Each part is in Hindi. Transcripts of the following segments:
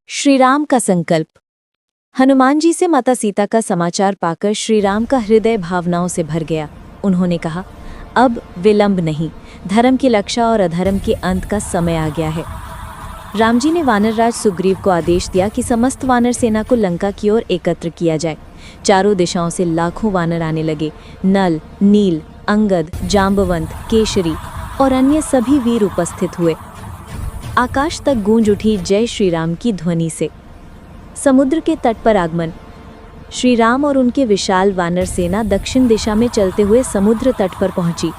श्री राम का संकल्प। हनुमान जी से माता सीता का समाचार पाकर श्री राम का हृदय भावनाओं से भर गया। उन्होंने कहा, अब विलंब नहीं, धर्म की रक्षा और अधर्म के अंत का समय आ गया है। राम जी ने वानरराज सुग्रीव को आदेश दिया कि समस्त वानर सेना को लंका की ओर एकत्र किया जाए। चारों दिशाओं से लाखों वानर आने लगे। नल, नील, अंगद, जांबवंत, केशरी और अन्य सभी वीर उपस्थित हुए। आकाश तक गूंज उठी जय श्री राम की ध्वनि से। समुद्र के तट पर आगमन। श्री राम और उनके विशाल वानर सेना दक्षिण दिशा में चलते हुए समुद्र तट पर पहुंची।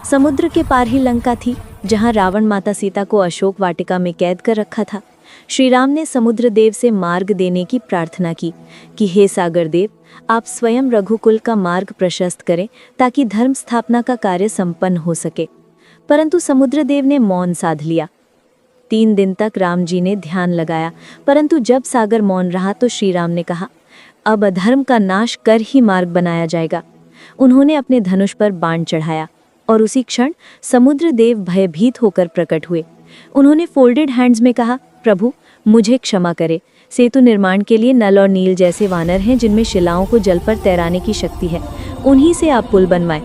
समुद्र के पार ही लंका थी, जहां रावण माता सीता को अशोक वाटिका में कैद कर रखा था। श्री राम ने समुद्र देव से मार्ग देने की प्रार्थना की कि हे सागर देव, आप स्वयं रघुकुल का मार्ग प्रशस्त करें ताकि धर्म स्थापना का कार्य संपन्न हो सके। परंतु समुद्र देव ने मौन साध लिया। 3 दिन तक राम जी ने ध्यान लगाया, परंतु जब सागर मौन रहा तो श्री राम ने कहा, अब अधर्म का नाश कर ही मार्ग बनाया जाएगा। उन्होंने अपने धनुष पर बाण चढ़ाया और उसी क्षण समुद्र देव भयभीत होकर प्रकट हुए। उन्होंने फोल्डेड हैंड्स में कहा, प्रभु मुझे क्षमा करे। सेतु निर्माण के लिए नल और नील जैसे वानर हैं जिनमें शिलाओं को जल पर तैराने की शक्ति है, उन्हीं से आप पुल बनवाएं।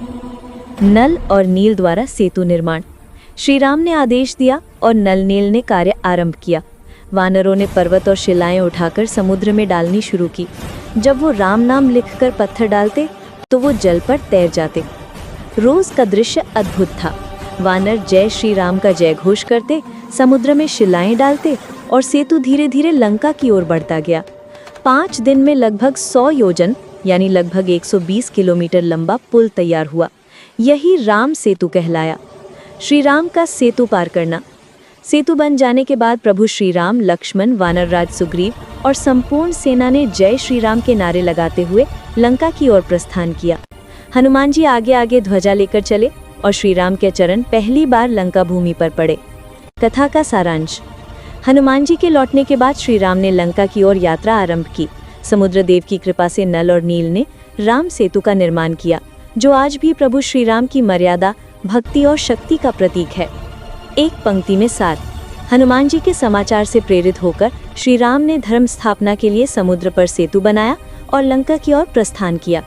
नल और नील द्वारा सेतु निर्माण। श्री राम ने आदेश दिया और नल नील ने कार्य आरंभ किया। वानरों ने पर्वत और शिलाएं उठाकर समुद्र में डालनी शुरू की। जब वो राम नाम लिखकर पत्थर डालते तो वो जल पर तैर जाते। रोज का दृश्य अद्भुत था। वानर जय श्री राम का जय घोष करते, समुद्र में शिलाएं डालते और सेतु धीरे धीरे लंका की ओर बढ़ता गया। 5 दिन में लगभग 100 योजन यानी लगभग 120 किलोमीटर लंबा पुल तैयार हुआ। यही राम सेतु कहलाया। श्री राम का सेतु पार करना। सेतु बन जाने के बाद प्रभु श्री राम, लक्ष्मण, वानरराज सुग्रीव और संपूर्ण सेना ने जय श्री राम के नारे लगाते हुए लंका की ओर प्रस्थान किया। हनुमान जी आगे आगे ध्वजा लेकर चले और श्री राम के चरण पहली बार लंका भूमि पर पड़े। कथा का सारांश। हनुमान जी के लौटने के बाद श्री राम ने लंका की ओर यात्रा आरंभ की। समुद्र देव की कृपा से नल और नील ने राम सेतु का निर्माण किया, जो आज भी प्रभु श्री राम की मर्यादा, भक्ति और शक्ति का प्रतीक है। एक पंक्ति में सार। हनुमान जी के समाचार से प्रेरित होकर श्री राम ने धर्म स्थापना के लिए समुद्र पर सेतु बनाया और लंका की ओर प्रस्थान किया।